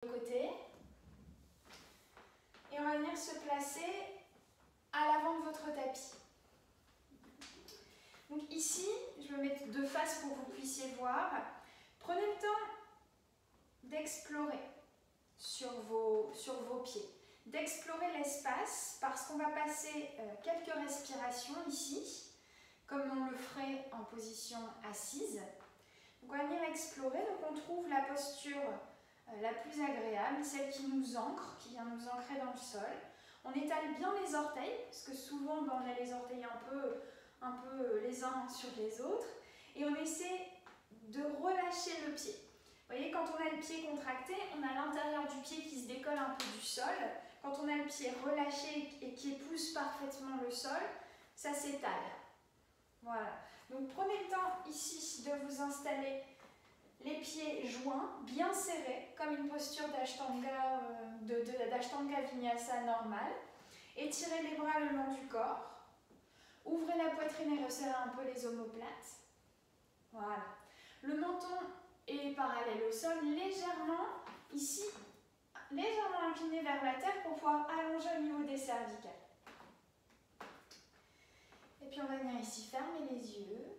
Côté. Et on va venir se placer à l'avant de votre tapis. Donc ici, je me mets de face pour que vous puissiez voir. Prenez le temps d'explorer sur vos pieds, d'explorer l'espace parce qu'on va passer quelques respirations ici, comme on le ferait en position assise. Donc on va venir explorer, donc on trouve la posture la plus agréable, celle qui nous ancre, qui vient nous ancrer dans le sol. On étale bien les orteils, parce que souvent on a les orteils un peu les uns sur les autres, et on essaie de relâcher le pied. Vous voyez, quand on a le pied contracté, on a l'intérieur du pied qui se décolle un peu du sol. Quand on a le pied relâché et qui épouse parfaitement le sol, ça s'étale. Voilà. Donc prenez le temps ici de vous installer les pieds joints, bien serrés, comme une posture d'Ashtanga Vinyasa normale. Étirez les bras le long du corps. Ouvrez la poitrine et resserrez un peu les omoplates. Voilà. Le menton est parallèle au sol, légèrement, ici, légèrement incliné vers la terre pour pouvoir allonger au niveau des cervicales. Et puis on va venir ici fermer les yeux.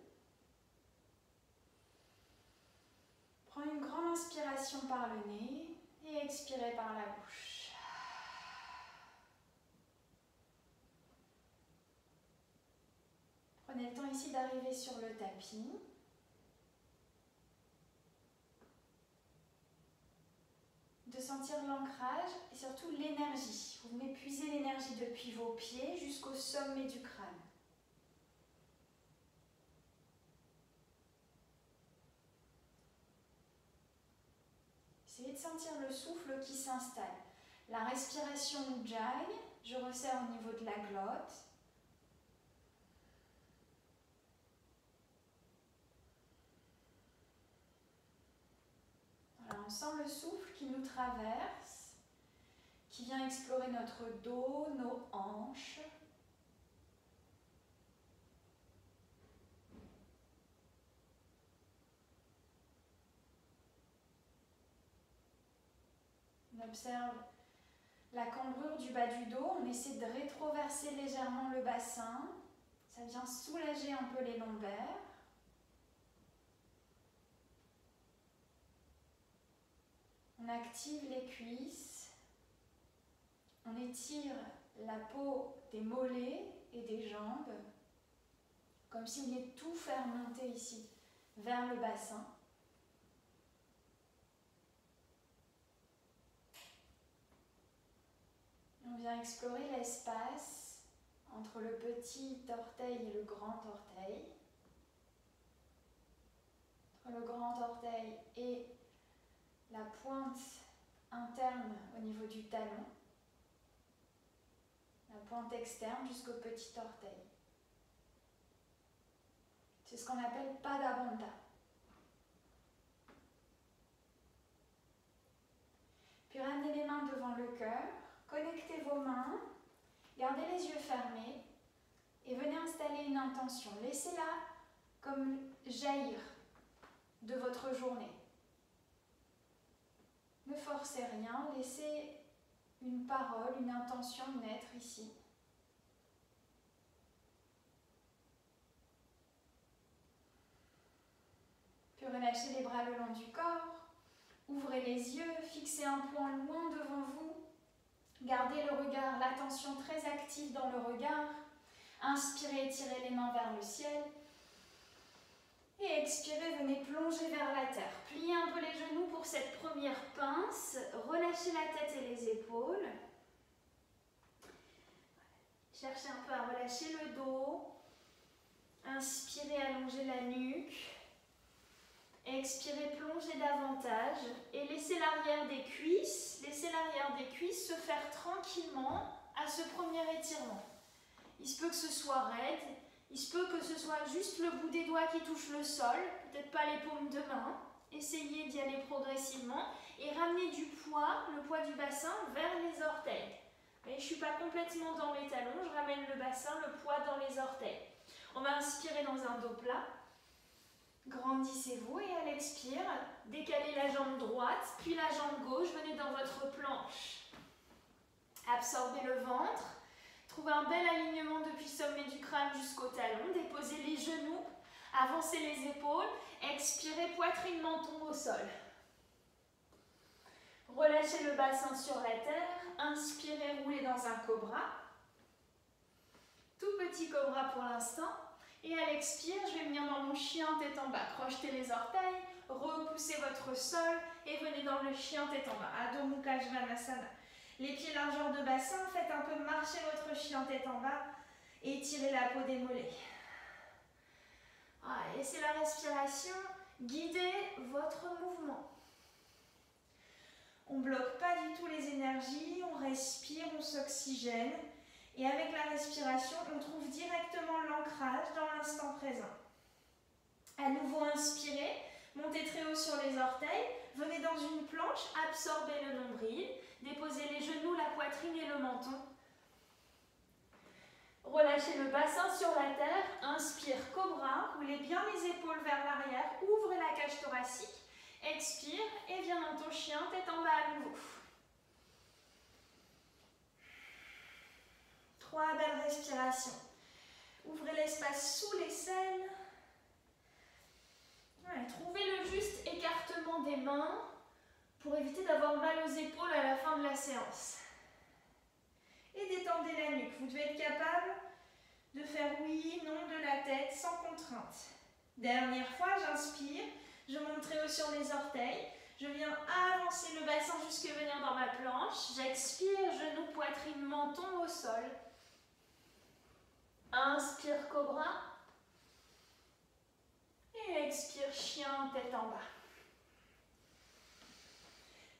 Prends une grande inspiration par le nez et expirez par la bouche. Prenez le temps ici d'arriver sur le tapis. De sentir l'ancrage et surtout l'énergie. Vous venez puiser l'énergie depuis vos pieds jusqu'au sommet du crâne. Essayez de sentir le souffle qui s'installe. La respiration Ujjayi, je resserre au niveau de la glotte. Voilà, on sent le souffle qui nous traverse, qui vient explorer notre dos, nos hanches. On observe la cambrure du bas du dos, on essaie de rétroverser légèrement le bassin. Ça vient soulager un peu les lombaires. On active les cuisses. On étire la peau des mollets et des jambes, comme si on voulait tout faire monter ici vers le bassin. On vient explorer l'espace entre le petit orteil et le grand orteil. Entre le grand orteil et la pointe interne au niveau du talon. La pointe externe jusqu'au petit orteil. C'est ce qu'on appelle Padabandha. Puis ramenez les mains devant le cœur, connectez vos mains, gardez les yeux fermés et venez installer une intention. Laissez-la comme jaillir de votre journée. Ne forcez rien, laissez une parole, une intention naître ici. Puis relâchez les bras le long du corps. Ouvrez les yeux, fixez un point loin devant vous. Gardez le regard, l'attention très active dans le regard. Inspirez, étirez les mains vers le ciel. Et expirez, venez plonger vers la terre. Pliez un peu les genoux pour cette première pince. Relâchez la tête et les épaules. Cherchez un peu à relâcher le dos. Inspirez, allongez la nuque. Expirez, plongez davantage et laissez l'arrière des cuisses se faire tranquillement à ce premier étirement. Il se peut que ce soit raide, il se peut que ce soit juste le bout des doigts qui touche le sol, peut-être pas les paumes de main. Essayez d'y aller progressivement et ramenez du poids, le poids du bassin vers les orteils. Mais je ne suis pas complètement dans les talons, je ramène le bassin, le poids dans les orteils. On va inspirer dans un dos plat. Grandissez-vous et à l'expire, décalez la jambe droite, puis la jambe gauche, venez dans votre planche. Absorbez le ventre, trouvez un bel alignement depuis le sommet du crâne jusqu'au talon, déposez les genoux, avancez les épaules, expirez, poitrine, menton au sol. Relâchez le bassin sur la terre, inspirez, roulez dans un cobra. Tout petit cobra pour l'instant. Et à l'expire, je vais venir dans mon chien tête en bas. Crochetez les orteils, repoussez votre sol et venez dans le chien tête en bas. Adho Mukha Svanasana. Les pieds largeur de bassin, faites un peu marcher votre chien tête en bas et étirez la peau des mollets. Voilà, laissez la respiration guider votre mouvement. On ne bloque pas du tout les énergies, on respire, on s'oxygène. Et avec la respiration, on trouve directement l'ancrage dans l'instant présent. À nouveau, inspirez, montez très haut sur les orteils, venez dans une planche, absorbez le nombril, déposez les genoux, la poitrine et le menton. Relâchez le bassin sur la terre, inspire, cobra, roulez bien les épaules vers l'arrière, ouvrez la cage thoracique, expire et viens dans ton chien, tête en bas à nouveau. 3 belles respirations. Ouvrez l'espace sous l'aisselle. Ouais, trouvez le juste écartement des mains pour éviter d'avoir mal aux épaules à la fin de la séance. Et détendez la nuque. Vous devez être capable de faire oui, non de la tête sans contrainte. Dernière fois, j'inspire, je monte très haut sur les orteils. Je viens avancer le bassin jusque venir dans ma planche. J'expire, genoux, poitrine, menton au sol. Inspire, cobra. Et expire, chien, tête en bas.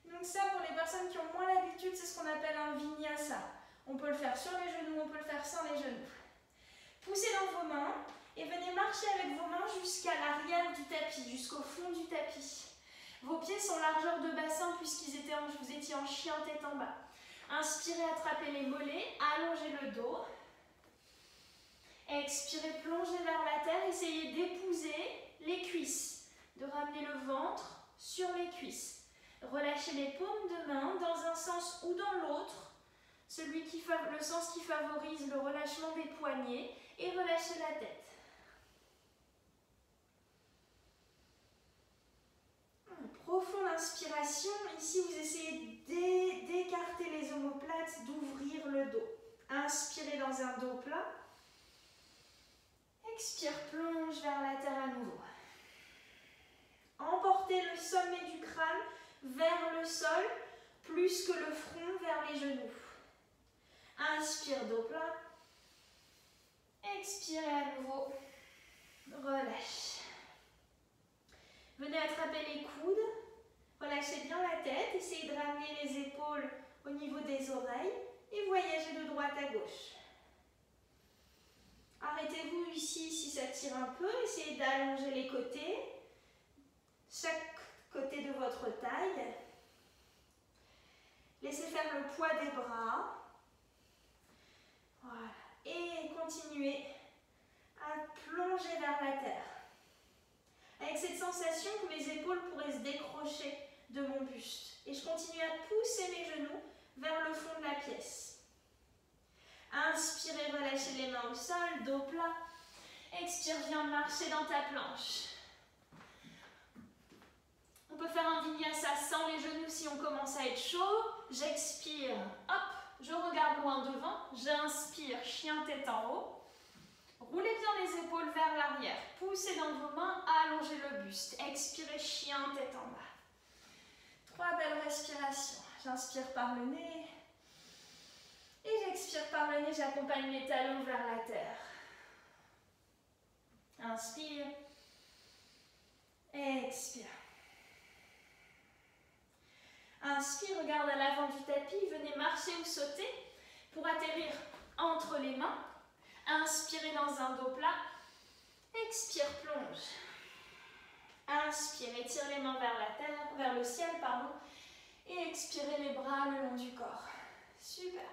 Donc ça, pour les personnes qui ont moins l'habitude, c'est ce qu'on appelle un vinyasa. On peut le faire sur les genoux, on peut le faire sans les genoux. Poussez dans vos mains et venez marcher avec vos mains jusqu'à l'arrière du tapis, jusqu'au fond du tapis. Vos pieds sont largeur de bassin puisqu'ils étaient vous étiez en chien, tête en bas. Inspirez, attrapez les mollets, allongez le dos. Expirez, plongez vers la terre, essayez d'épouser les cuisses, de ramener le ventre sur les cuisses. Relâchez les paumes de main dans un sens ou dans l'autre, le sens qui favorise le relâchement des poignets et relâchez la tête. Profonde inspiration, ici vous essayez d'écarter les omoplates, d'ouvrir le dos. Inspirez dans un dos plat. Expire, plonge vers la terre à nouveau. Emportez le sommet du crâne vers le sol, plus que le front vers les genoux. Inspire, dos plat. Expirez à nouveau. Relâche. Venez attraper les coudes. Relâchez bien la tête. Essayez de ramener les épaules au niveau des oreilles et voyagez de droite à gauche. Arrêtez-vous ici si ça tire un peu. Essayez d'allonger les côtés. Chaque côté de votre taille. Laissez faire le poids des bras. Voilà. Et continuez à plonger vers la terre. Avec cette sensation que mes épaules pourraient se décrocher de mon buste. Et je continue à pousser mes genoux vers le fond de la pièce. Inspirez, relâchez les mains au sol, dos plat. Expire, viens marcher dans ta planche. On peut faire un vinyasa sans les genoux si on commence à être chaud. J'expire, hop, je regarde loin devant. J'inspire, chien tête en haut. Roulez bien les épaules vers l'arrière. Poussez dans vos mains, allongez le buste. Expirez, chien tête en bas. 3 belles respirations. J'inspire par le nez. Et j'expire par le nez, j'accompagne mes talons vers la terre. Inspire. Expire. Inspire, regarde à l'avant du tapis, venez marcher ou sauter pour atterrir entre les mains. Inspirez dans un dos plat. Expire, plonge. Inspire, étire les mains vers la terre, vers le ciel, pardon. Et expirez les bras le long du corps. Super.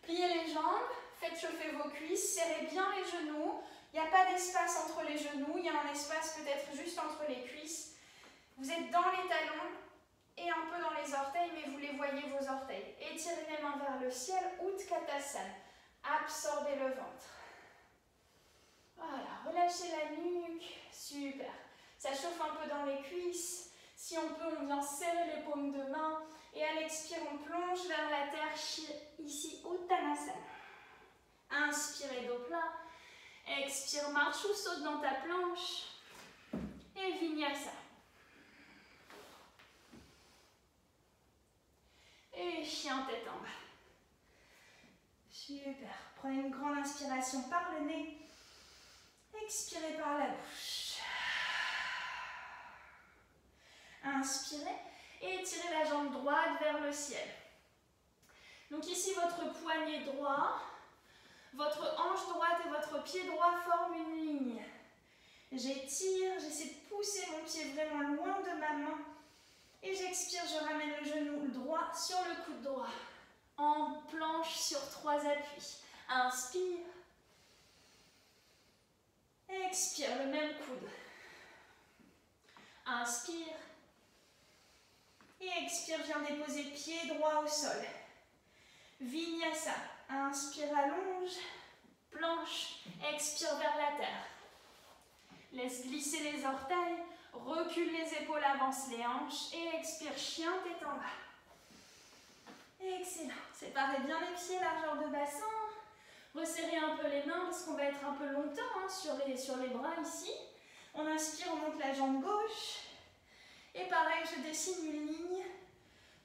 Pliez les jambes, faites chauffer vos cuisses, serrez bien les genoux, Il n'y a pas d'espace entre les genoux, il y a un espace peut-être juste entre les cuisses. Vous êtes dans les talons et un peu dans les orteils, mais vous les voyez, vos orteils. Étirez les mains vers le ciel, Utkatasana. Absorbez le ventre. Voilà, relâchez la nuque. Super. Ça chauffe un peu dans les cuisses. Si on peut, on vient serrer les paumes de main. Et à l'expire, on plonge vers la terre. Ici, Uttanasana. Inspirez, dos plat. Expire, marche ou saute dans ta planche. Et Vinyasa. Et chien tête en bas. Super. Prenez une grande inspiration par le nez. Expirez par la bouche. Inspirez et étirez la jambe droite vers le ciel. Donc ici, votre poignet droit, votre hanche droite et votre pied droit forment une ligne. J'étire, j'essaie de pousser mon pied vraiment loin de ma main. Et j'expire, je ramène le genou droit sur le coude droit. En planche sur 3 appuis. Inspire. Expire, le même coude. Inspire. Et expire, je viens déposer pied droit au sol. Vinyasa. Inspire, allonge. Planche. Expire vers la terre. Laisse glisser les orteils. Recule les épaules, avance les hanches. Et expire, chien, tête en bas. Excellent. Séparez bien les pieds, largeur de bassin. Resserrez un peu les mains parce qu'on va être un peu longtemps sur les bras ici. On inspire, on monte la jambe gauche. Et pareil, je dessine une ligne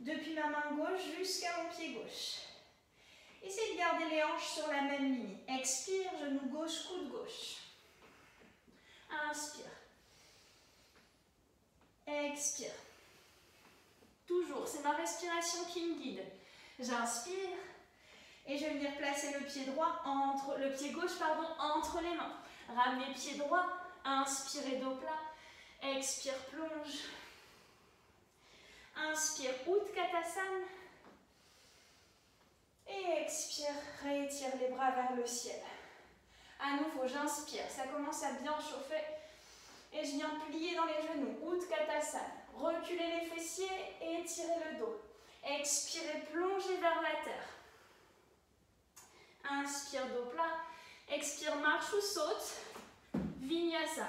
depuis ma main gauche jusqu'à mon pied gauche. Essayez de garder les hanches sur la même ligne. Expire, genou gauche, coude gauche. Inspire. Expire. Toujours, c'est ma respiration qui me guide. J'inspire et je vais venir placer le pied droit le pied gauche entre les mains. Ramenez pied droit, inspirez dos plat, expire, plonge. Inspire, Utkatasana. Et expire, réétire les bras vers le ciel. À nouveau, j'inspire, ça commence à bien chauffer. Et je viens plier dans les genoux, Utkatasana. Reculez les fessiers et étirez le dos. Expirez, plongez vers la terre. Inspire, dos plat. Expire, marche ou saute. Vinyasa.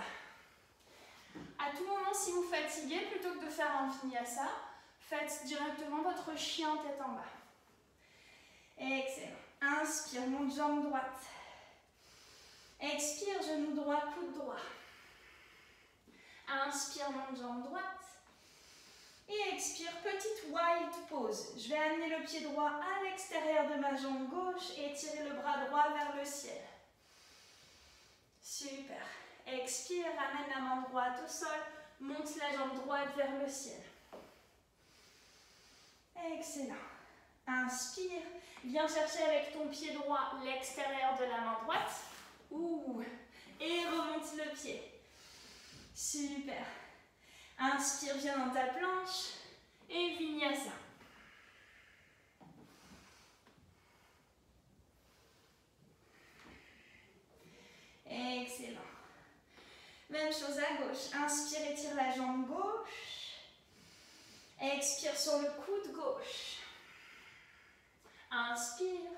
À tout moment, si vous fatiguez, plutôt que de faire un Vinyasa, faites directement votre chien tête en bas. Excellent. Inspire, monte jambe droite. Expire, genou droit, coude droit. Inspire, monte jambe droite. Et expire, petite wild pose. Je vais amener le pied droit à l'extérieur de ma jambe gauche et étirer le bras droit vers le ciel. Super. Expire, ramène la main droite au sol. Monte la jambe droite vers le ciel. Excellent. Inspire. Viens chercher avec ton pied droit l'extérieur de la main droite. Ouh. Et remonte le pied. Super. Inspire, viens dans ta planche. Et Vinyasa. Excellent. Même chose à gauche. Inspire, étire la jambe gauche. Expire sur le coude gauche. Inspire.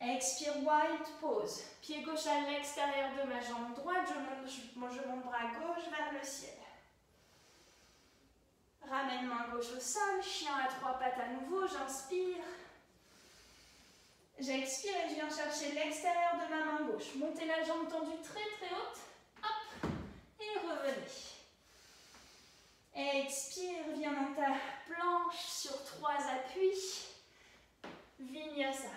Expire, wild pose. Pied gauche à l'extérieur de ma jambe droite. Je monte bras gauche vers le ciel. Ramène main gauche au sol. Chien à 3 pattes à nouveau. J'inspire. J'expire et je viens chercher l'extérieur de ma main gauche. Montez la jambe tendue très très haute. Hop. Et revenez. Expire. Viens dans ta planche sur 3 appuis. Vinyasa.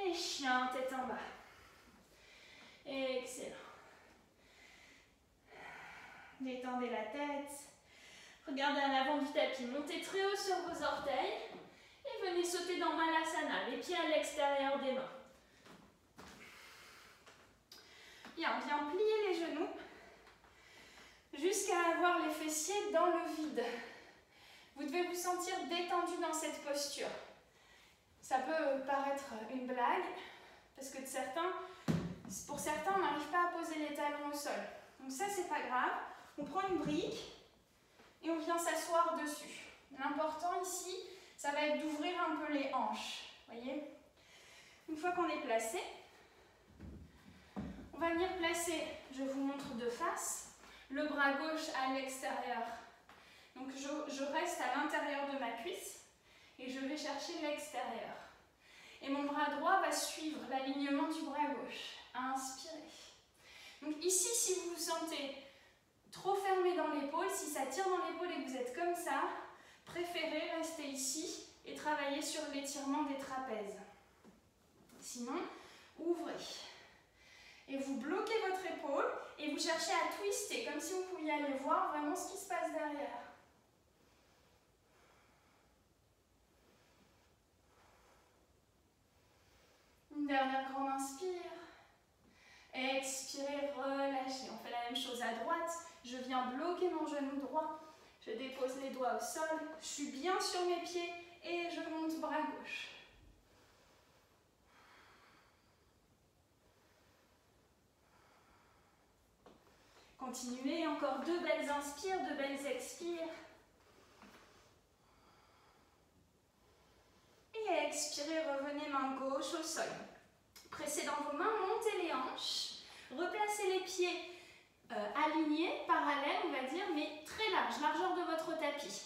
Et chien, tête en bas. Excellent. Détendez la tête. Regardez à l'avant du tapis. Montez très haut sur vos orteils. Et venez sauter dans Malasana. Les pieds à l'extérieur des mains. Bien, on vient plier les genoux. Jusqu'à avoir les fessiers dans le vide. Vous devez vous sentir détendu dans cette posture. Ça peut paraître une blague, parce que pour certains, on n'arrive pas à poser les talons au sol. Donc ça, c'est pas grave. On prend une brique et on vient s'asseoir dessus. L'important ici, ça va être d'ouvrir un peu les hanches. Voyez? Une fois qu'on est placé, on va venir placer, je vous montre de face, le bras gauche à l'extérieur. Donc je reste à l'intérieur de ma cuisse et je vais chercher l'extérieur. Et mon bras droit va suivre l'alignement du bras gauche. Inspirez. Donc ici, si vous vous sentez trop fermé dans l'épaule, si ça tire dans l'épaule et que vous êtes comme ça, préférez rester ici et travailler sur l'étirement des trapèzes. Sinon, ouvrez. Et vous bloquez votre épaule et vous cherchez à twister, comme si vous pouviez aller voir vraiment ce qui se passe derrière. Une dernière grande inspire. Expirez, relâchez. On fait la même chose à droite. Je viens bloquer mon genou droit. Je dépose les doigts au sol. Je suis bien sur mes pieds et je monte bras gauche. Continuez. Encore 2 belles inspires, 2 belles expires. Et expirez, revenez main gauche au sol. Pressez dans vos mains, montez les hanches. Replacez les pieds alignés, parallèles, on va dire, mais très larges, largeur de votre tapis.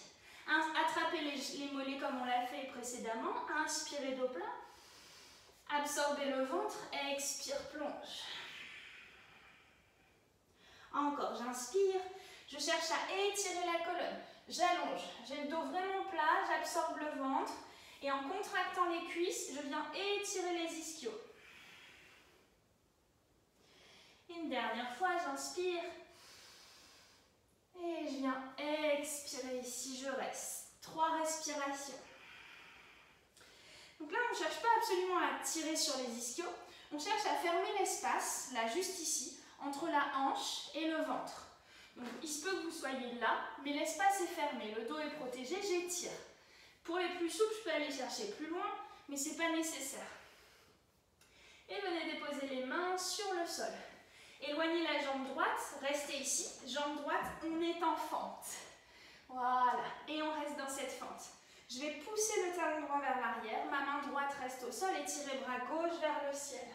Attrapez les mollets comme on l'a fait précédemment. Inspirez dos plat. Absorbez le ventre. Expire, plonge. Encore, j'inspire. Je cherche à étirer la colonne. J'allonge. J'ai le dos vraiment plat. J'absorbe le ventre. Et en contractant les cuisses, je viens étirer les ischios. Une dernière fois, j'inspire. Et je viens expirer ici, je reste. 3 respirations. Donc là, on ne cherche pas absolument à tirer sur les ischios. On cherche à fermer l'espace, là, juste ici, entre la hanche et le ventre. Donc il se peut que vous soyez là, mais l'espace est fermé, le dos est protégé, j'étire. Pour les plus souples, je peux aller chercher plus loin, mais ce n'est pas nécessaire. Et venez déposer les mains sur le sol. Éloignez la jambe droite, restez ici. Jambe droite, on est en fente. Voilà, et on reste dans cette fente. Je vais pousser le talon droit vers l'arrière, ma main droite reste au sol, étirez bras gauche vers le ciel.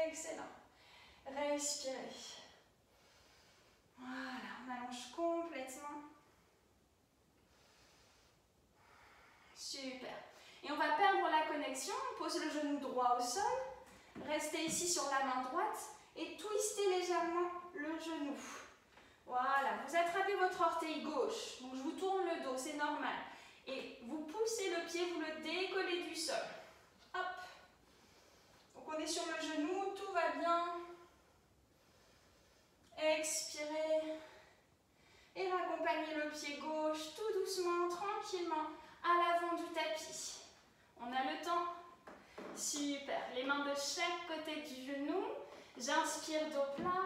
Excellent. Respirez. Voilà, on allonge complètement. Super. Et on va perdre la connexion, on pose le genou droit au sol, restez ici sur la main droite et twistez légèrement le genou. Voilà, vous attrapez votre orteil gauche, donc je vous tourne le dos, c'est normal. Et vous poussez le pied, vous le décollez du sol. Hop. Donc on est sur le genou, tout va bien. Expirez. Et raccompagnez le pied gauche tout doucement, tranquillement, à l'avant du tapis. On a le temps. Super. Les mains de chaque côté du genou. J'inspire dos plat.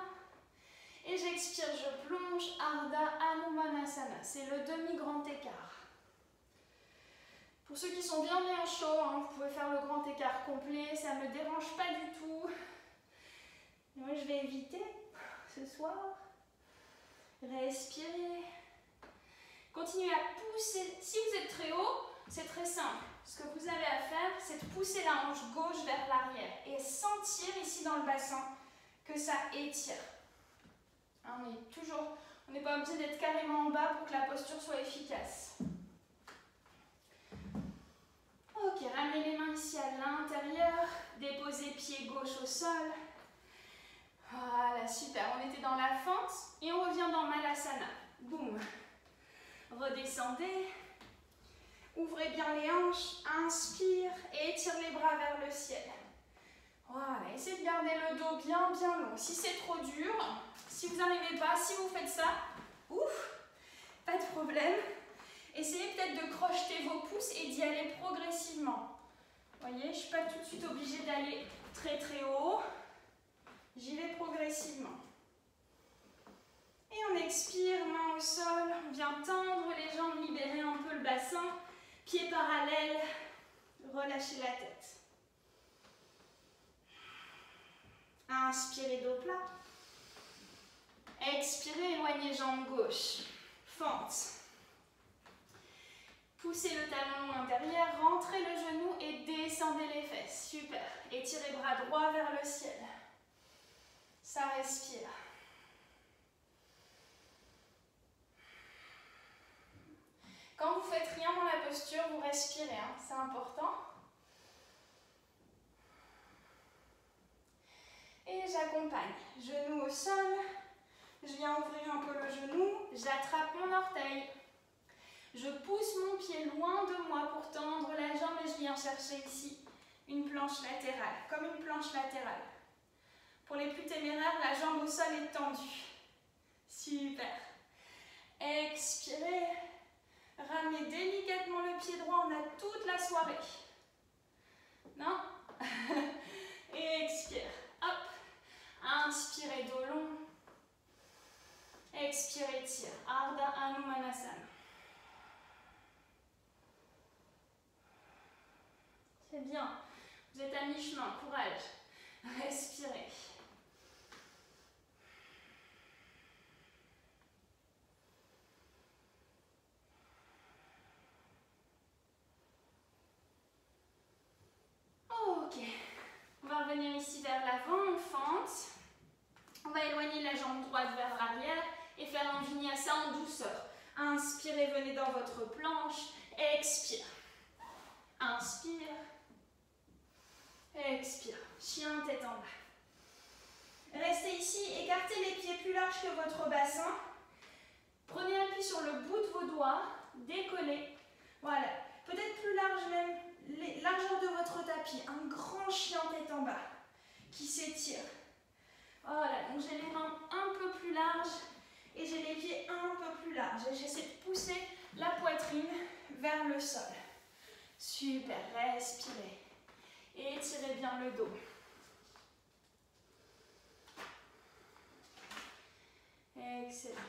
Et j'expire, je plonge, Ardha Hanumanasana. C'est le demi-grand écart. Pour ceux qui sont bien chauds, hein, vous pouvez faire le grand écart complet, ça ne me dérange pas du tout. Moi, je vais éviter ce soir. Respirez. Continuez à pousser. Si vous êtes très haut, c'est très simple. Ce que vous avez à faire, c'est de pousser la hanche gauche vers l'arrière et sentir ici dans le bassin que ça étire. On n'est pas obligé d'être carrément en bas pour que la posture soit efficace. Ok, ramenez les mains ici à l'intérieur, déposez pied gauche au sol. Voilà, super, on était dans la fente et on revient dans Malasana. Boum. Redescendez, ouvrez bien les hanches, inspire et étire les bras vers le ciel. Voilà, essayez de garder le dos bien long. Si c'est trop dur, si vous n'arrivez pas, si vous faites ça, ouf, pas de problème. Essayez peut-être de crocheter vos pouces et d'y aller progressivement. Vous voyez, je ne suis pas tout de suite obligée d'aller très haut. J'y vais progressivement. Et on expire, main au sol. On vient tendre les jambes, libérer un peu le bassin. Pieds parallèles, relâchez la tête. Inspirez, dos plat. Expirez, éloignez jambe gauche. Fente. Poussez le talon long intérieur, rentrez le genou et descendez les fesses. Super. Étirez bras droit vers le ciel. Ça respire. Quand vous faites rien dans la posture, vous respirez, hein, c'est important. Et j'accompagne. Genou au sol. Je viens ouvrir un peu le genou. J'attrape mon orteil. Je pousse mon pied loin de moi pour tendre la jambe et je viens chercher ici une planche latérale, comme une planche latérale. Pour les plus téméraires, la jambe au sol est tendue. Super. Expirez. Ramenez délicatement le pied droit, on a toute la soirée. Non? Expire. Hop. Inspirez, dos long. Expirez, tire. Ardha Hanumanasana. C'est bien. Vous êtes à mi-chemin. Courage. Respirez. Ok. On va revenir ici vers l'avant. On fente. On va éloigner la jambe droite vers l'arrière et faire un vinyasa en douceur. Inspirez, venez dans votre planche. Expire. Inspire. Expire. Chien, tête en bas. Restez ici, écartez les pieds plus larges que votre bassin. Prenez appui sur le bout de vos doigts, décollez. Voilà. Peut-être plus large même, largeur de votre tapis. Un grand chien, tête en bas, qui s'étire. Voilà, donc j'ai les mains un peu plus larges et j'ai les pieds un peu plus larges. Et j'essaie de pousser la poitrine vers le sol. Super, respirez. Et étirez bien le dos. Excellent.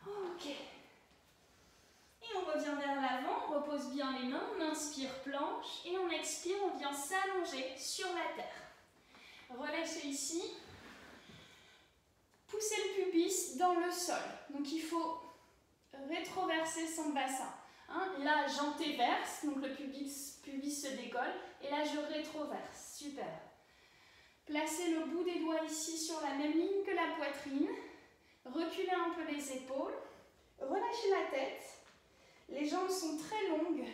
Ok. Et on revient vers l'avant, on repose bien les mains, on inspire planche et on expire, on vient s'allonger sur la terre. Relâchez ici. Poussez le pubis dans le sol. Donc il faut rétroverser son bassin. Hein, là, j'antéverse, donc le pubis se décolle. Et là, je rétroverse. Super. Placez le bout des doigts ici sur la même ligne que la poitrine. Reculez un peu les épaules. Relâchez la tête. Les jambes sont très longues.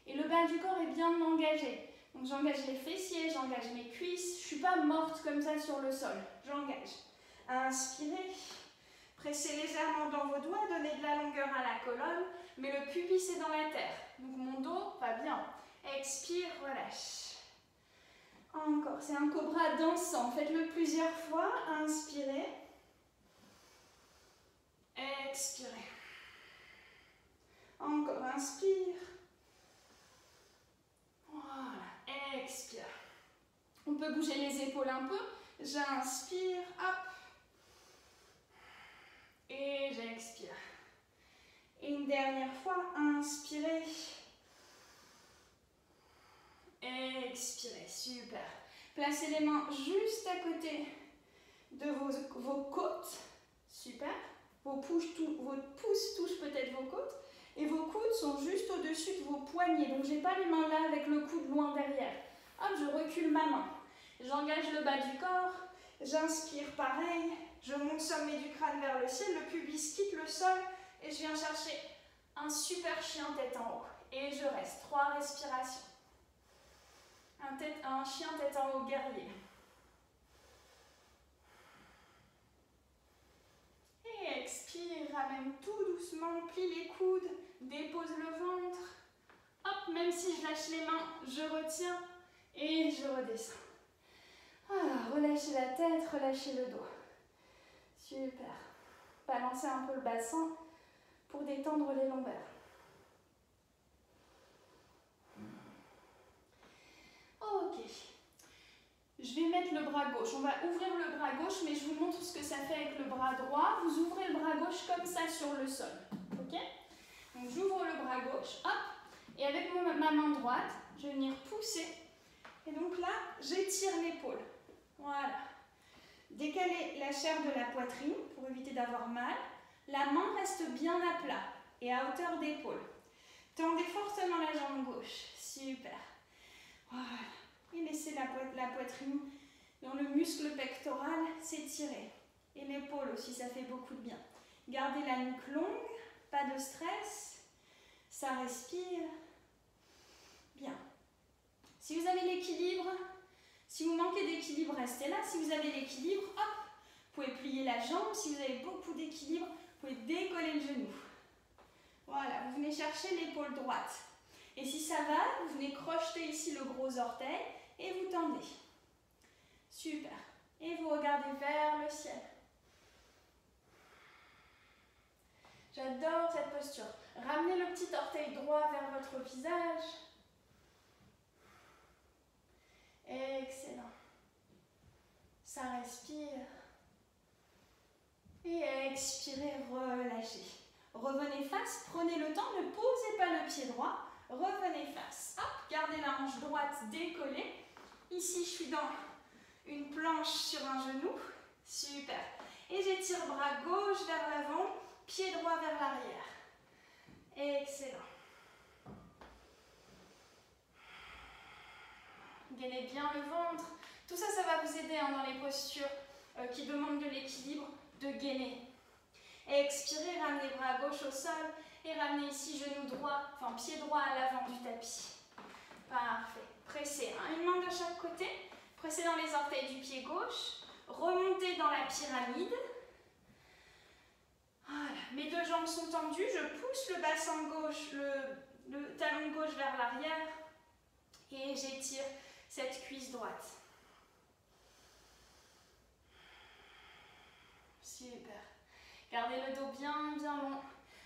Et le bas du corps est bien engagé. Donc j'engage les fessiers, j'engage mes cuisses. Je ne suis pas morte comme ça sur le sol. J'engage. Inspirez. Pressez légèrement dans vos doigts, donnez de la longueur à la colonne, mais le pubis est dans la terre. Donc mon dos va bien. Expire, relâche. Encore, c'est un cobra dansant. Faites-le plusieurs fois. Inspirez. Expirez. Encore, inspire. Voilà, expire. On peut bouger les épaules un peu. J'inspire, hop. Et j'expire. Et une dernière fois, inspirez. Expirez, super. Placez les mains juste à côté de vos côtes. Super. Vos pouces touchent peut-être vos côtes. Et vos coudes sont juste au-dessus de vos poignets. Donc, je n'ai pas les mains là avec le coude loin derrière. Hop, je recule ma main. J'engage le bas du corps. J'inspire pareil. Je monte sommet du crâne vers le ciel. Le pubis quitte le sol. Et je viens chercher un super chien tête en haut. Et je reste. 3 respirations. Un chien tête en haut guerrier. Et expire, ramène tout doucement, plie les coudes, dépose le ventre. Hop, même si je lâche les mains, je retiens et je redescends. Voilà, relâchez la tête, relâchez le dos. Super. Balancez un peu le bassin pour détendre les lombaires. Ok. Je vais mettre le bras gauche. On va ouvrir le bras gauche, mais je vous montre ce que ça fait avec le bras droit. Vous ouvrez le bras gauche comme ça sur le sol. Ok? Donc j'ouvre le bras gauche, hop, et avec ma main droite, je vais venir pousser. Et donc là, j'étire l'épaule. Voilà. Décalez la chair de la poitrine pour éviter d'avoir mal. La main reste bien à plat et à hauteur d'épaule. Tendez fortement la jambe gauche. Super. Voilà. Et laissez la poitrine dans le muscle pectoral s'étirer. Et l'épaule aussi, ça fait beaucoup de bien. Gardez la nuque longue, pas de stress. Ça respire. Bien. Si vous avez l'équilibre, si vous manquez d'équilibre, restez là. Si vous avez l'équilibre, hop, vous pouvez plier la jambe. Si vous avez beaucoup d'équilibre, vous pouvez décoller le genou. Voilà, vous venez chercher l'épaule droite. Et si ça va, vous venez crocheter ici le gros orteil et vous tendez. Super. Et vous regardez vers le ciel. J'adore cette posture. Ramenez le petit orteil droit vers votre visage. Excellent. Ça respire. Et expirez, relâchez. Revenez face, prenez le temps, ne posez pas le pied droit. Revenez face. Hop, gardez la hanche droite décollée. Ici, je suis dans une planche sur un genou. Super. Et j'étire bras gauche vers l'avant, pied droit vers l'arrière. Excellent. Gainez bien le ventre. Tout ça, ça va vous aider dans les postures qui demandent de l'équilibre, de gainer. Expirez, ramenez bras gauche au sol et ramenez ici genou droit, enfin pied droit à l'avant du tapis. Parfait. Pressez une main de chaque côté. Pressez dans les orteils du pied gauche. Remontez dans la pyramide. Voilà. Mes deux jambes sont tendues. Je pousse le bassin gauche, le talon gauche vers l'arrière. Et j'étire cette cuisse droite. Super. Gardez le dos bien, bien long.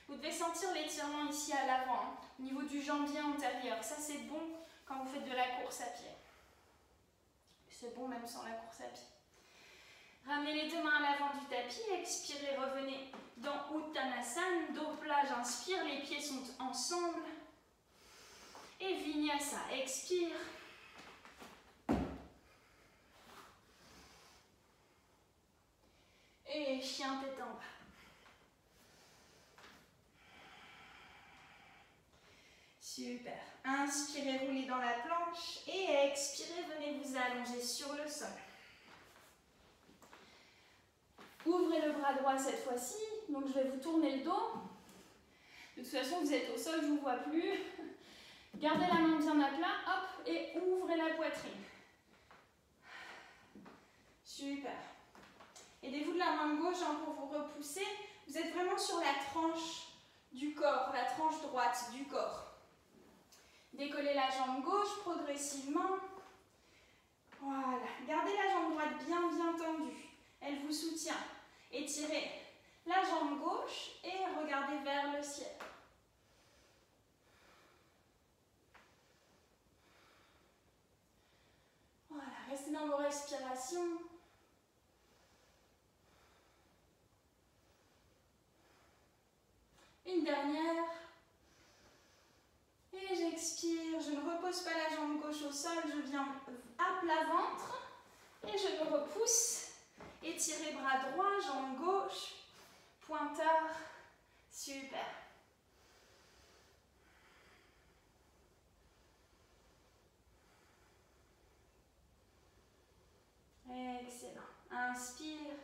Vous devez sentir l'étirement ici à l'avant, au niveau du jambier antérieur. Ça, c'est bon quand vous faites de la course à pied. C'est bon même sans la course à pied. Ramenez les deux mains à l'avant du tapis. Expirez, revenez dans Uttanasana. Dos plat, j'inspire. Les pieds sont ensemble. Et Vinyasa. Expire. Et chien tête en bas. Super. Inspirez, roulez dans la planche et expirez, venez vous allonger sur le sol. Ouvrez le bras droit cette fois-ci. Donc je vais vous tourner le dos. De toute façon, vous êtes au sol, je ne vous vois plus. Gardez la main bien à plat, hop, et ouvrez la poitrine. Super. Aidez-vous de la main gauche pour vous repousser. Vous êtes vraiment sur la tranche du corps, la tranche droite du corps. Décollez la jambe gauche progressivement. Voilà. Gardez la jambe droite bien, bien tendue. Elle vous soutient. Étirez la jambe gauche et regardez vers le ciel. Voilà. Restez dans vos respirations. Une dernière. Et j'expire, je ne repose pas la jambe gauche au sol, je viens à plat ventre et je me repousse. Étirez bras droit, jambe gauche, pointeur, super. Excellent. Inspire.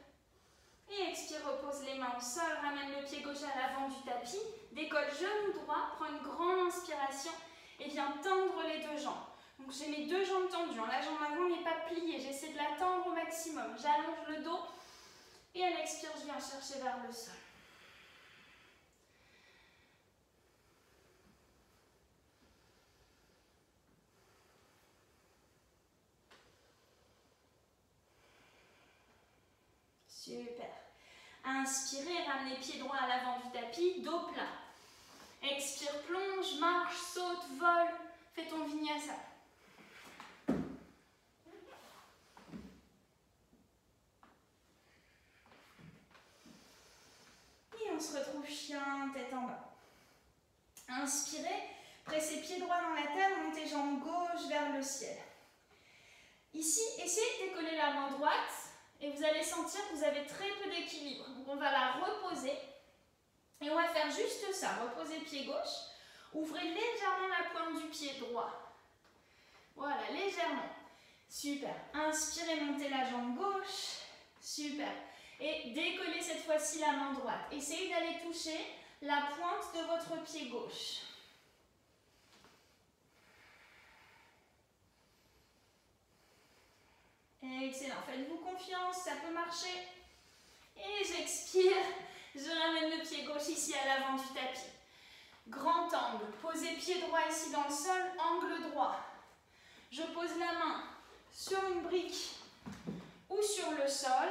Et expire, repose les mains au sol, ramène le pied gauche à l'avant du tapis, décolle genou droit, prends une grande inspiration et viens tendre les deux jambes. Donc j'ai mes deux jambes tendues, la jambe avant n'est pas pliée, j'essaie de la tendre au maximum. J'allonge le dos et à l'expire, je viens chercher vers le sol. Super. Inspirez, ramenez pied droit à l'avant du tapis, dos plat. Expire, plonge, marche, saute, vole. Fais ton vinyasa. Et on se retrouve chien, tête en bas. Inspirez, pressez pied droit dans la terre, montez jambe gauche vers le ciel. Ici, essayez de décoller la main droite et vous allez sentir que vous avez très peu d'équilibre. Donc on va la reposer et on va faire juste ça. Reposez pied gauche, ouvrez légèrement la pointe du pied droit. Voilà, légèrement. Super. Inspirez, montez la jambe gauche. Super. Et décollez cette fois-ci la main droite. Essayez d'aller toucher la pointe de votre pied gauche. Excellent. Faites-vous confiance, ça peut marcher. Et j'expire. Je ramène le pied gauche ici à l'avant du tapis. Grand angle. Posez pied droit ici dans le sol, angle droit. Je pose la main sur une brique ou sur le sol.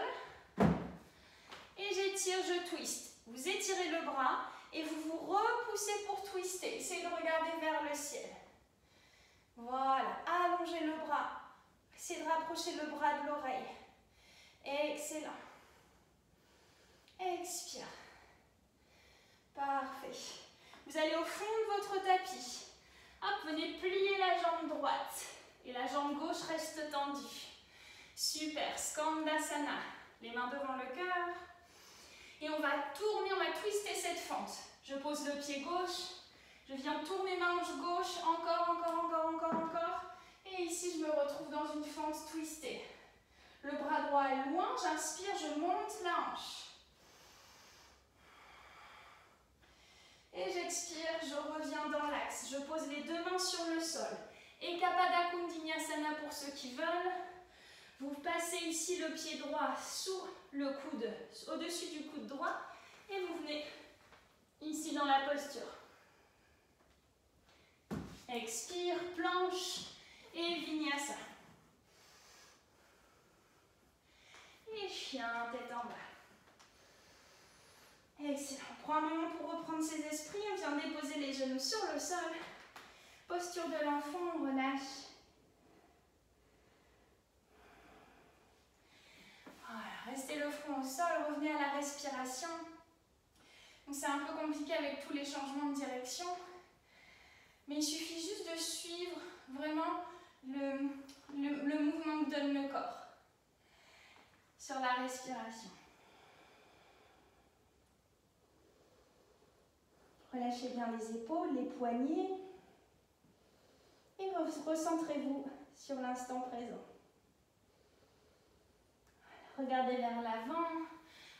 Et j'étire, je twist. Vous étirez le bras et vous vous repoussez pour twister. Essayez de regarder vers le ciel. Voilà. Allongez le bras. Essayez de rapprocher le bras de l'oreille. Excellent. Expire. Parfait. Vous allez au fond de votre tapis. Hop, venez plier la jambe droite. Et la jambe gauche reste tendue. Super. Skandasana. Les mains devant le cœur. Et on va tourner, on va twister cette fente. Je pose le pied gauche. Je viens tourner ma hanche gauche. Encore. Et ici, je me retrouve dans une fente twistée. Le bras droit est loin. J'inspire, je monte la hanche. Et j'expire, je reviens dans l'axe. Je pose les deux mains sur le sol. Ekapada Kundinasana pour ceux qui veulent. Vous passez ici le pied droit sous le coude, au-dessus du coude droit. Et vous venez ici dans la posture. Expire, planche et vinyasa. Et chien, tête en bas. Excellent. On prend un moment pour reprendre ses esprits. On vient déposer les genoux sur le sol. Posture de l'enfant, on relâche. Voilà, restez le front au sol, revenez à la respiration. Donc c'est un peu compliqué avec tous les changements de direction. Mais il suffit juste de suivre vraiment le mouvement que donne le corps sur la respiration. Relâchez bien les épaules, les poignets. Et recentrez-vous sur l'instant présent. Regardez vers l'avant.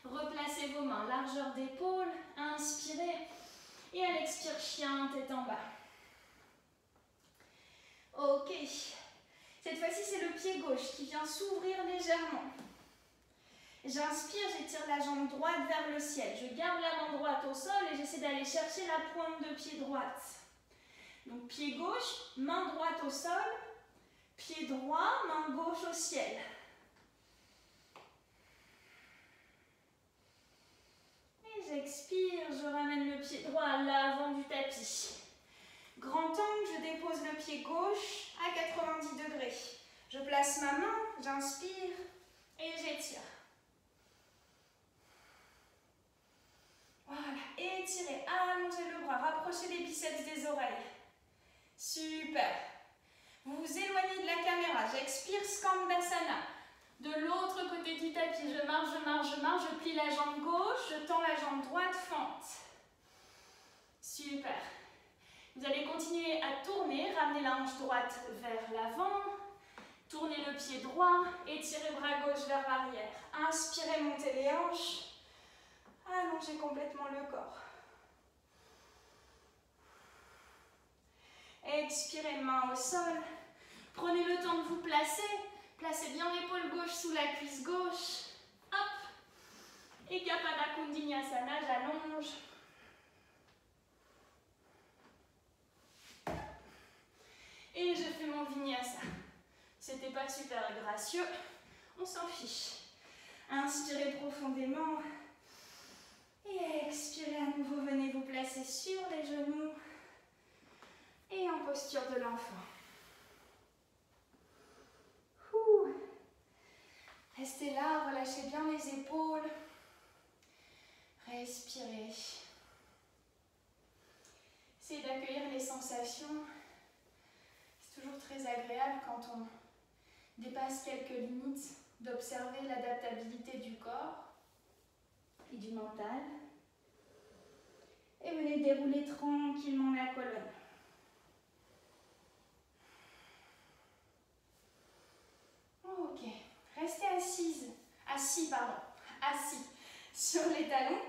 Replacez vos mains, largeur d'épaule. Inspirez. Et à l'expire, chien, tête en bas. Ok. Cette fois-ci, c'est le pied gauche qui vient s'ouvrir légèrement. J'inspire, j'étire la jambe droite vers le ciel. Je garde la main droite au sol et j'essaie d'aller chercher la pointe de pied droite. Donc pied gauche, main droite au sol, pied droit, main gauche au ciel. Et j'expire, je ramène le pied droit à l'avant du tapis. Grand angle, je dépose le pied gauche à 90 degrés. Je place ma main, j'inspire et j'étire. Voilà, étirez, allongez le bras, rapprochez les biceps des oreilles. Super. Vous vous éloignez de la caméra, j'expire Skandasana. De l'autre côté du tapis, je marche, je plie la jambe gauche, je tends la jambe droite, fente. Super. Vous allez continuer à tourner, ramener la hanche droite vers l'avant, tournez le pied droit, étirez bras gauche vers l'arrière. Inspirez, montez les hanches. Allongez complètement le corps. Expirez, main au sol. Prenez le temps de vous placer. Placez bien l'épaule gauche sous la cuisse gauche. Hop. Ekapada Kundinasana, j'allonge. Et je fais mon vinyasa. C'était pas super gracieux. On s'en fiche. Inspirez profondément. Et expirez à nouveau, venez vous placer sur les genoux et en posture de l'enfant. Restez là, relâchez bien les épaules. Respirez. Essayez d'accueillir les sensations. C'est toujours très agréable quand on dépasse quelques limites, d'observer l'adaptabilité du corps et du mental. Et venez dérouler tranquillement la colonne. Ok, restez assis sur les talons.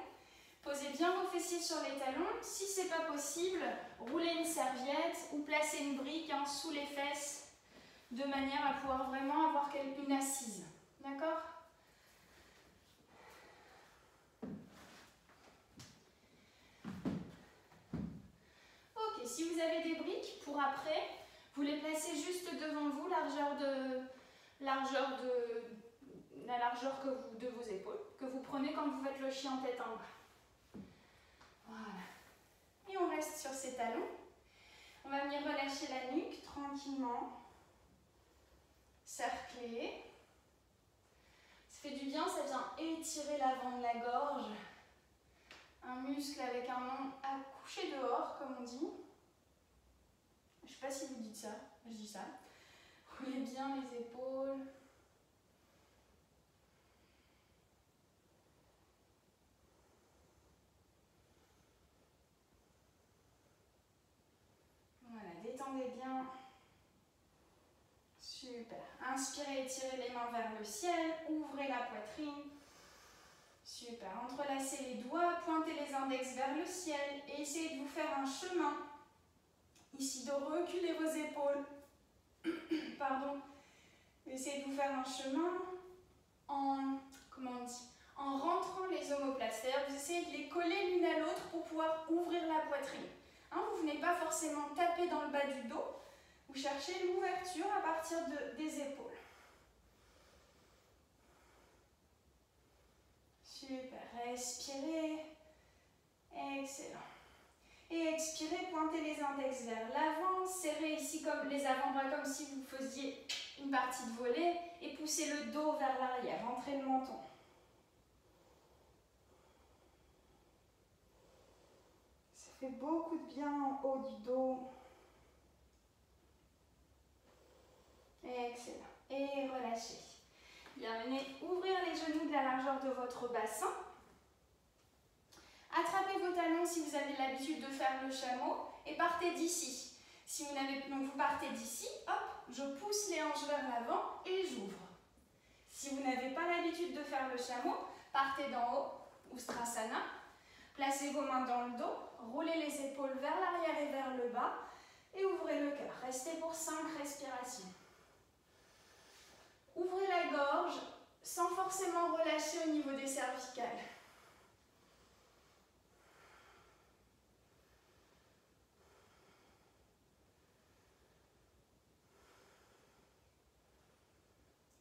Posez bien vos fessiers sur les talons. Si ce n'est pas possible, roulez une serviette ou placez une brique sous les fesses de manière à pouvoir vraiment avoir une assise. D'accord ? Ok, si vous avez des briques, pour après, vous les placez juste devant vous, la largeur de vos épaules, que vous prenez quand vous faites le chien tête en bas. Voilà. Et on reste sur ces talons. On va venir relâcher la nuque tranquillement. Cercler. Ça fait du bien, ça vient étirer l'avant de la gorge. Un muscle avec un nom à coucher dehors, comme on dit. Je ne sais pas si vous dites ça, je dis ça. Roulez bien les épaules. Voilà, détendez bien. Super. Inspirez, étirez les mains vers le ciel. Ouvrez la poitrine. Super. Entrelacez les doigts, pointez les index vers le ciel et essayez de vous faire un chemin. Ici, de reculer vos épaules. Pardon. Essayez de vous faire un chemin en rentrant les omoplates. C'est-à-dire que vous essayez de les coller l'une à l'autre pour pouvoir ouvrir la poitrine. Vous ne venez pas forcément taper dans le bas du dos. Vous cherchez l'ouverture à partir des épaules. Super. Respirez. Excellent. Et expirez, pointez les index vers l'avant. Serrez ici comme les avant-bras comme si vous faisiez une partie de volée. Et poussez le dos vers l'arrière. Rentrez le menton. Ça fait beaucoup de bien en haut du dos. Excellent. Et relâchez. Bien, venez ouvrir les genoux de la largeur de votre bassin. Attrapez vos talons si vous avez l'habitude de faire le chameau et partez d'ici. Si vous n'avez donc vous partez d'ici, hop, je pousse les hanches vers l'avant et j'ouvre. Si vous n'avez pas l'habitude de faire le chameau, partez d'en haut, Ustrasana. Placez vos mains dans le dos, roulez les épaules vers l'arrière et vers le bas et ouvrez le cœur. Restez pour 5 respirations. Ouvrez la gorge sans forcément relâcher au niveau des cervicales.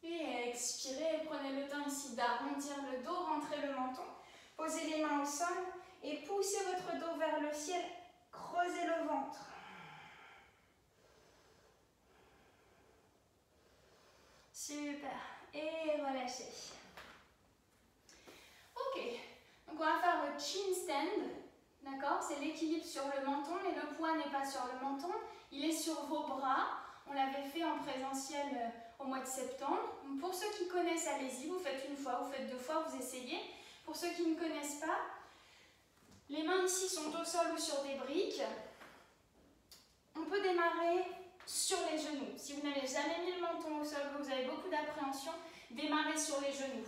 Et expirez, prenez le temps ici d'arrondir le dos, rentrez le menton. Posez les mains au sol et poussez votre dos vers le ciel, creusez le ventre. Super. Et relâchez. Ok. Donc on va faire le chin stand. D'accord? C'est l'équilibre sur le menton, mais le poids n'est pas sur le menton. Il est sur vos bras. On l'avait fait en présentiel au mois de septembre. Pour ceux qui connaissent, allez-y. Vous faites une fois, vous faites 2 fois, vous essayez. Pour ceux qui ne connaissent pas, les mains ici sont au sol ou sur des briques. On peut démarrer sur les genoux. Si vous n'avez jamais mis le menton au sol, que vous avez beaucoup d'appréhension, démarrez sur les genoux.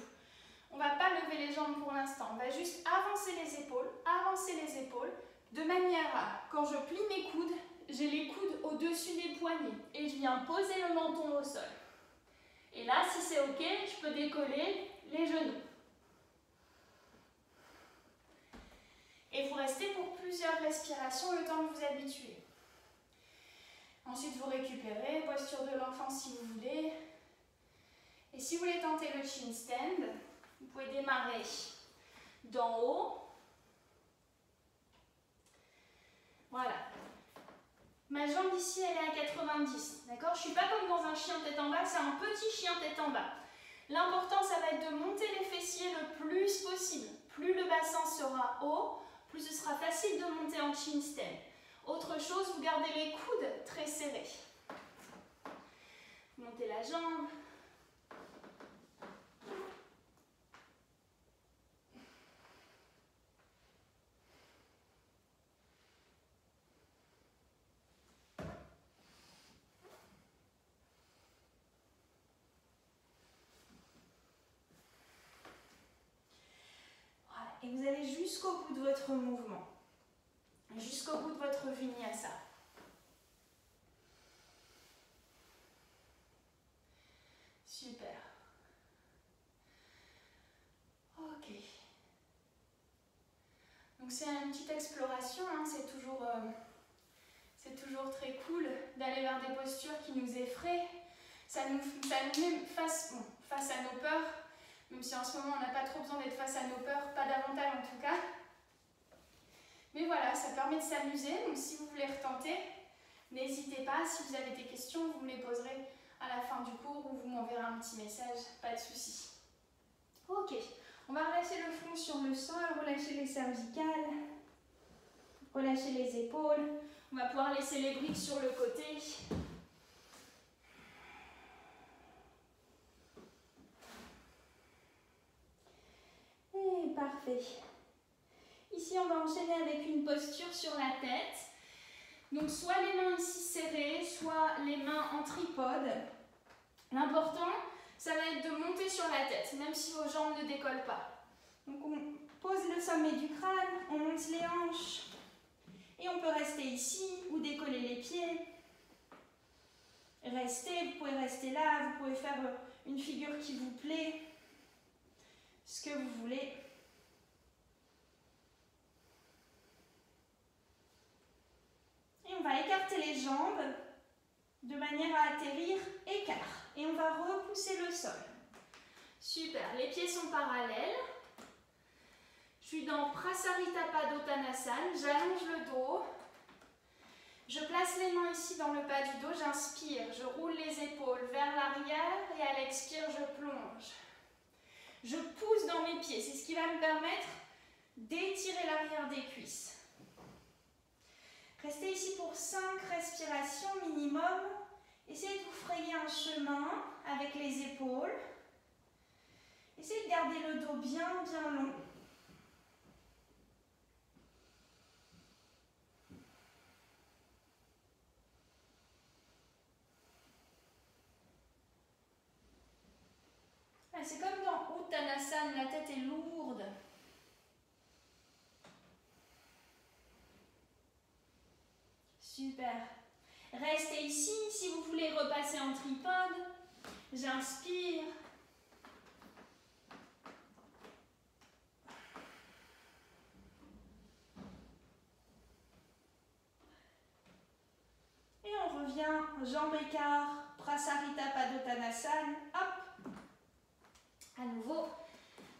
On ne va pas lever les jambes pour l'instant. On va juste avancer les épaules, de manière à, quand je plie mes coudes, j'ai les coudes au-dessus des poignets et je viens poser le menton au sol. Et là, si c'est ok, je peux décoller les genoux. Et vous restez pour plusieurs respirations le temps de vous habituer. Ensuite, vous récupérez, posture de l'enfant si vous voulez. Et si vous voulez tenter le chin stand, vous pouvez démarrer d'en haut. Voilà. Ma jambe ici, elle est à 90. D'accord? Je ne suis pas comme dans un chien tête en bas, c'est un petit chien tête en bas. L'important, ça va être de monter les fessiers le plus possible. Plus le bassin sera haut, plus ce sera facile de monter en chin stand. Autre chose, vous gardez les coudes très serrés. Montez la jambe. Voilà. Et vous allez jusqu'au bout de votre mouvement. Jusqu'au bout de votre vinyasa. Super. Ok. Donc c'est une petite exploration, hein. C'est toujours très cool d'aller vers des postures qui nous effraient. Ça nous met face à nos peurs, même si en ce moment on n'a pas trop besoin d'être face à nos peurs, pas davantage en tout cas. Mais voilà, ça permet de s'amuser, donc si vous voulez retenter, n'hésitez pas. Si vous avez des questions, vous me les poserez à la fin du cours ou vous m'enverrez un petit message, pas de souci. Ok, on va relâcher le front sur le sol, relâcher les cervicales, relâcher les épaules. On va pouvoir laisser les briques sur le côté. Et parfait. Ici, on va enchaîner avec une posture sur la tête. Donc, soit les mains ici serrées, soit les mains en tripode. L'important, ça va être de monter sur la tête, même si vos jambes ne décollent pas. Donc, on pose le sommet du crâne, on monte les hanches. Et on peut rester ici ou décoller les pieds. Restez, vous pouvez rester là, vous pouvez faire une figure qui vous plaît, ce que vous voulez. Et on va écarter les jambes de manière à atterrir écart. Et on va repousser le sol. Super, les pieds sont parallèles. Je suis dans Prasarita Padottanasana, j'allonge le dos. Je place les mains ici dans le bas du dos, j'inspire, je roule les épaules vers l'arrière et à l'expire, je plonge. Je pousse dans mes pieds, c'est ce qui va me permettre d'étirer l'arrière des cuisses. Restez ici pour 5 respirations minimum. Essayez de vous frayer un chemin avec les épaules. Essayez de garder le dos bien long. C'est comme dans Uttanasana, la tête est lourde. Super. Restez ici. Si vous voulez repasser en tripode, j'inspire. Et on revient, jambes écart, Prasarita Padottanasana. Hop. À nouveau,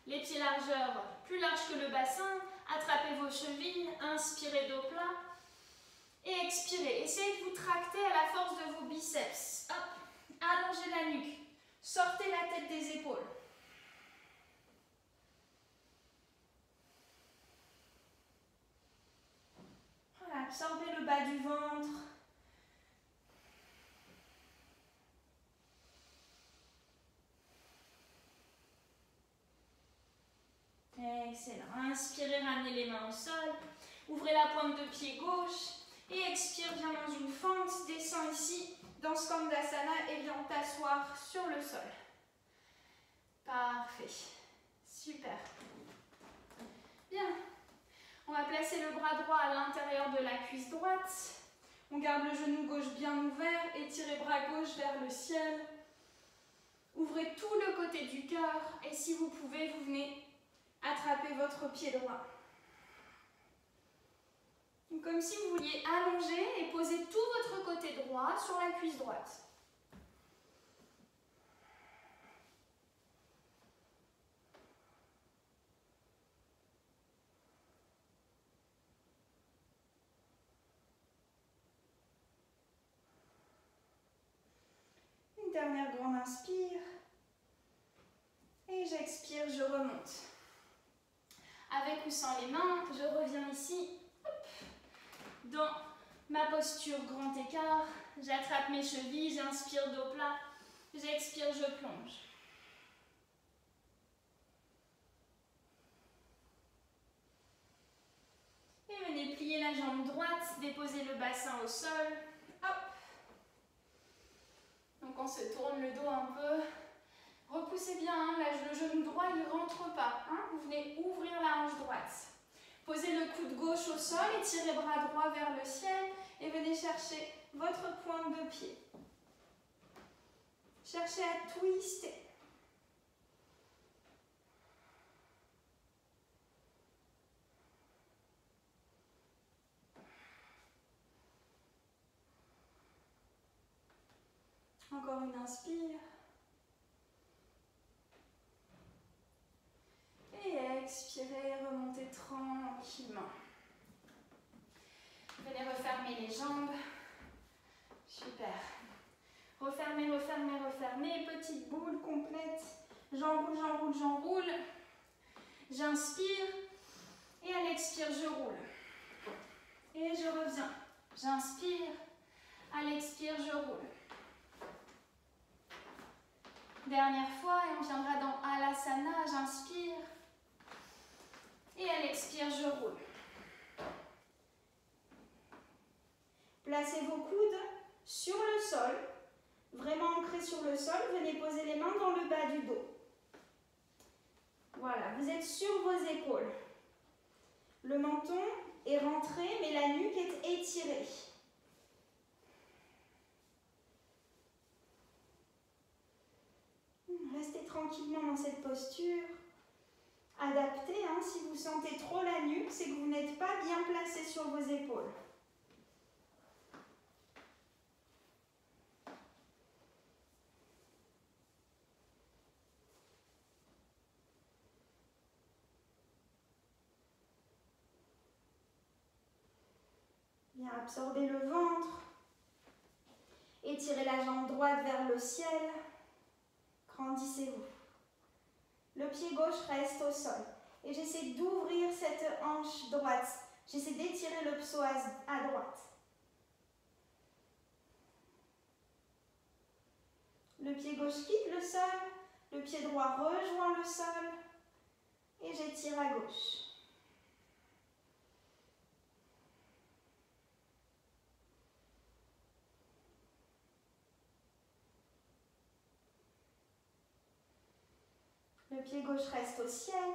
les pieds largeur plus large que le bassin. Attrapez vos chevilles, inspirez dos plat. Et expirez. Essayez de vous tracter à la force de vos biceps. Hop. Allongez la nuque. Sortez la tête des épaules. Voilà, absorbez le bas du ventre. Excellent. Inspirez, ramenez les mains au sol. Ouvrez la pointe de pied gauche. Et expire, viens dans une fente. Descends ici dans Skandasana et viens t'asseoir sur le sol. Parfait. Super. Bien. On va placer le bras droit à l'intérieur de la cuisse droite. On garde le genou gauche bien ouvert. Étirez bras gauche vers le ciel. Ouvrez tout le côté du cœur. Et si vous pouvez, vous venez attraper votre pied droit. Comme si vous vouliez allonger et poser tout votre côté droit sur la cuisse droite. Une dernière grande inspire. Et j'expire, je remonte. Avec ou sans les mains, je reviens ici, hop, dans Ma posture grand écart, j'attrape mes chevilles, j'inspire dos plat, j'expire, je plonge. Et venez plier la jambe droite, déposer le bassin au sol. Hop. Donc on se tourne le dos un peu. Repoussez bien, hein, le genou droit il ne rentre pas. Hein. Vous venez ouvrir la hanche droite. Posez le coude gauche au sol, étirez bras droit vers le ciel et venez chercher votre pointe de pied. Cherchez à twister. Encore une inspire. Et expirez, remontez tranquillement. Venez refermer les jambes. Super. Refermez, refermez, refermez. Petite boule complète. J'enroule, j'enroule, j'enroule. J'inspire. Et à l'expire, je roule. Et je reviens. J'inspire. À l'expire, je roule. Dernière fois, et on viendra dans Alasana. J'inspire. Et à l'expire, je roule. Placez vos coudes sur le sol, vraiment ancrés sur le sol. Venez poser les mains dans le bas du dos. Voilà, vous êtes sur vos épaules. Le menton est rentré, mais la nuque est étirée. Restez tranquillement dans cette posture. Adaptez, hein, si vous sentez trop la nuque, c'est que vous n'êtes pas bien placé sur vos épaules. Bien absorbez le ventre. Étirez la jambe droite vers le ciel. Grandissez-vous. Le pied gauche reste au sol. Et j'essaie d'ouvrir cette hanche droite. J'essaie d'étirer le psoas à droite. Le pied gauche quitte le sol. Le pied droit rejoint le sol. Et j'étire à gauche. Le pied gauche reste au ciel,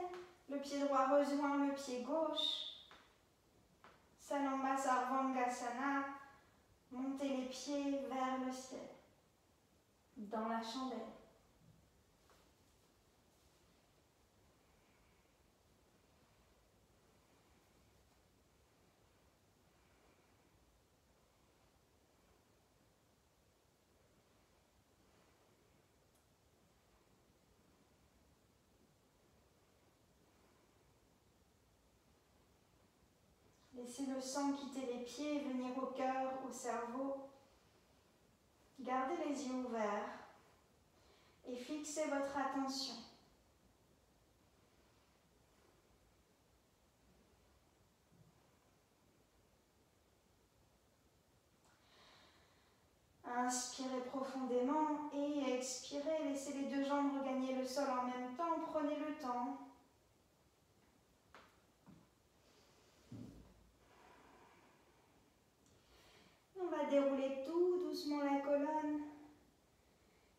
le pied droit rejoint le pied gauche. Salamba Sarvangasana, montez les pieds vers le ciel, dans la chandelle. Laissez le sang quitter les pieds, venir au cœur, au cerveau. Gardez les yeux ouverts et fixez votre attention. Inspirez profondément et expirez. Laissez les deux jambes regagner le sol en même temps. Prenez le temps. On va dérouler tout doucement la colonne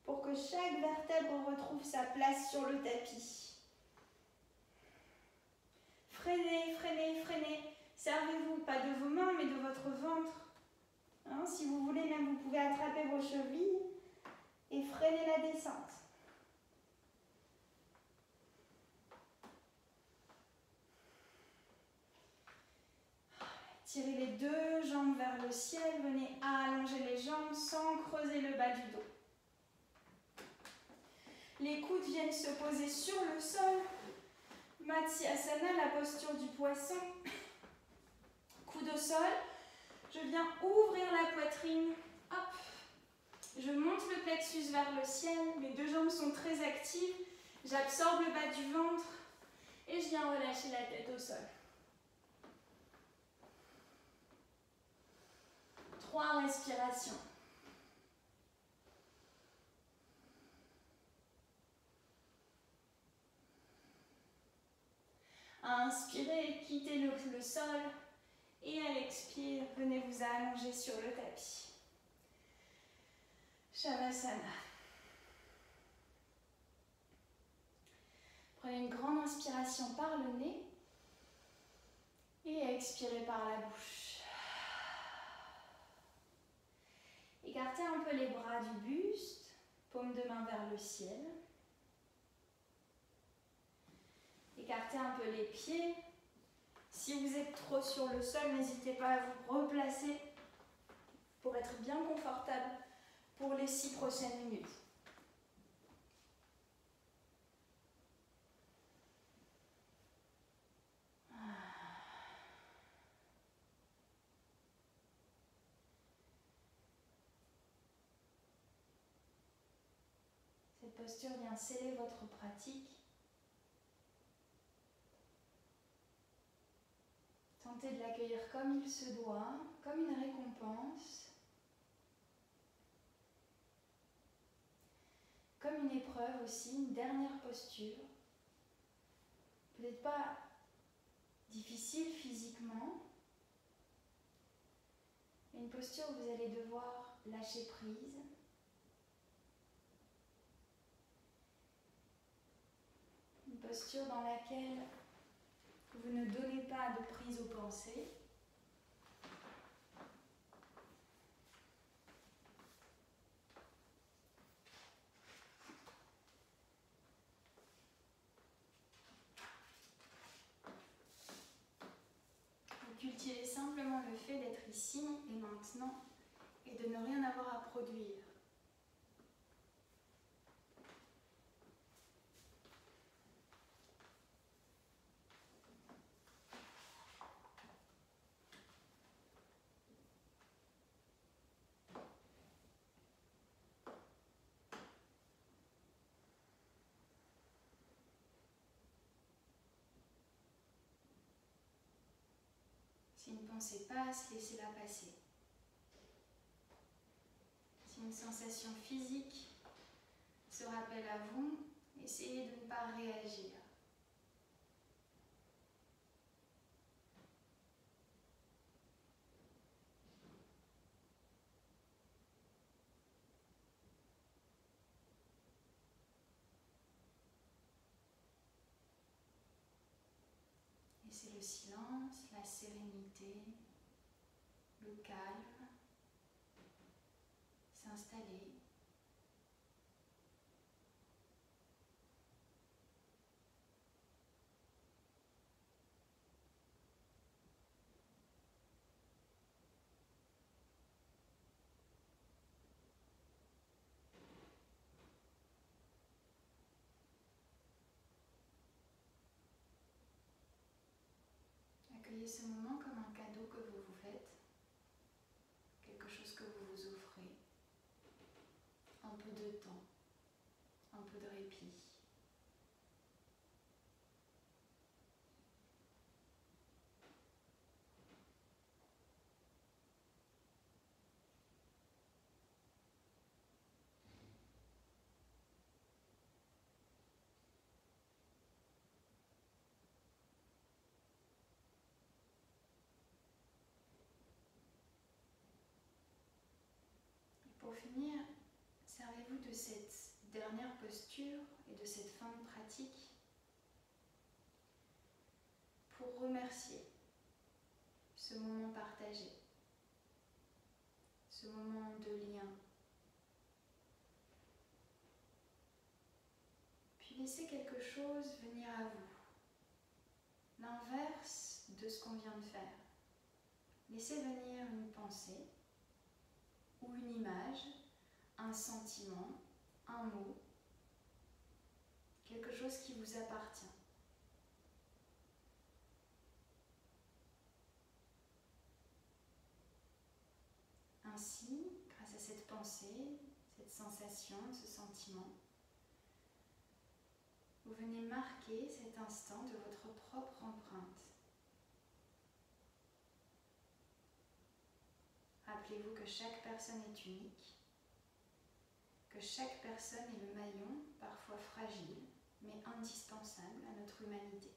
pour que chaque vertèbre retrouve sa place sur le tapis. Freinez, freinez, freinez. Servez-vous pas de vos mains mais de votre ventre. Hein, si vous voulez, même vous pouvez attraper vos chevilles et freiner la descente. Tirez les deux jambes vers le ciel, venez allonger les jambes sans creuser le bas du dos. Les coudes viennent se poser sur le sol. Matsyasana, la posture du poisson. Coude au sol. Je viens ouvrir la poitrine. Hop. Je monte le plexus vers le ciel. Mes deux jambes sont très actives. J'absorbe le bas du ventre. Et je viens relâcher la tête au sol. respiration. Inspirez, quittez le sol. Et à l'expire, venez vous allonger sur le tapis. Shavasana. Prenez une grande inspiration par le nez et expirez par la bouche. Écartez un peu les bras du buste, paume de main vers le ciel. Écartez un peu les pieds. Si vous êtes trop sur le sol, n'hésitez pas à vous replacer pour être bien confortable pour les 6 prochaines minutes. Cette posture vient sceller votre pratique. Tentez de l'accueillir comme il se doit, comme une récompense, comme une épreuve aussi, une dernière posture. Peut-être pas difficile physiquement, mais une posture où vous allez devoir lâcher prise. Une posture dans laquelle vous ne donnez pas de prise aux pensées. Vous cultivez simplement le fait d'être ici et maintenant et de ne rien avoir à produire. Si une pensée passe, laissez-la passer. Si une sensation physique se rappelle à vous, essayez de ne pas réagir. Laissez le silence, la sérénité, le calme s'installer. Accueillez ce moment comme un cadeau que vous vous faites, quelque chose que vous vous offrez, un peu de temps, un peu de répit. Pour finir, servez-vous de cette dernière posture et de cette fin de pratique pour remercier ce moment partagé, ce moment de lien. Puis laissez quelque chose venir à vous, l'inverse de ce qu'on vient de faire. Laissez venir une pensée ou une image, un sentiment, un mot, quelque chose qui vous appartient. Ainsi, grâce à cette pensée, cette sensation, ce sentiment, vous venez marquer cet instant de votre propre empreinte. rappelez-vous que chaque personne est unique, que chaque personne est le maillon, parfois fragile, mais indispensable à notre humanité.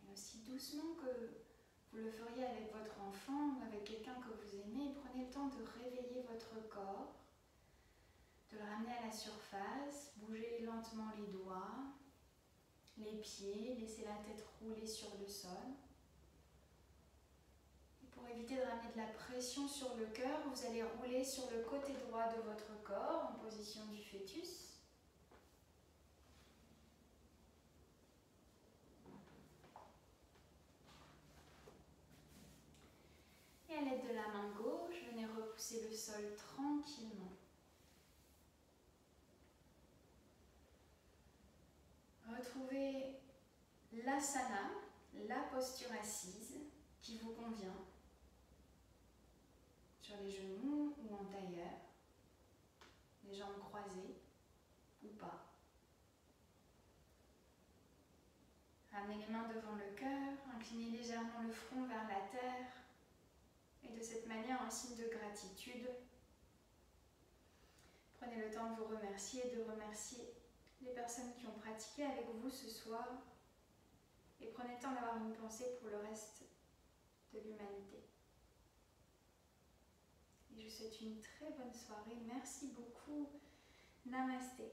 Et aussi doucement que vous le feriez avec votre enfant ou avec quelqu'un que vous aimez, prenez le temps de réveiller votre corps, de le ramener à la surface, bougez lentement les doigts, les pieds, laissez la tête rouler sur le sol. Et pour éviter de ramener de la pression sur le cœur, vous allez rouler sur le côté droit de votre corps en position du fœtus. Et à l'aide de la main gauche, venez repousser le sol tranquillement. Retrouvez l'asana, la posture assise qui vous convient, sur les genoux ou en tailleur, les jambes croisées ou pas. Ramenez les mains devant le cœur, inclinez légèrement le front vers la terre et de cette manière, en signe de gratitude, prenez le temps de vous remercier et de remercier les personnes qui ont pratiqué avec vous ce soir et prenez le temps d'avoir une pensée pour le reste de l'humanité. Et je vous souhaite une très bonne soirée. Merci beaucoup. Namasté.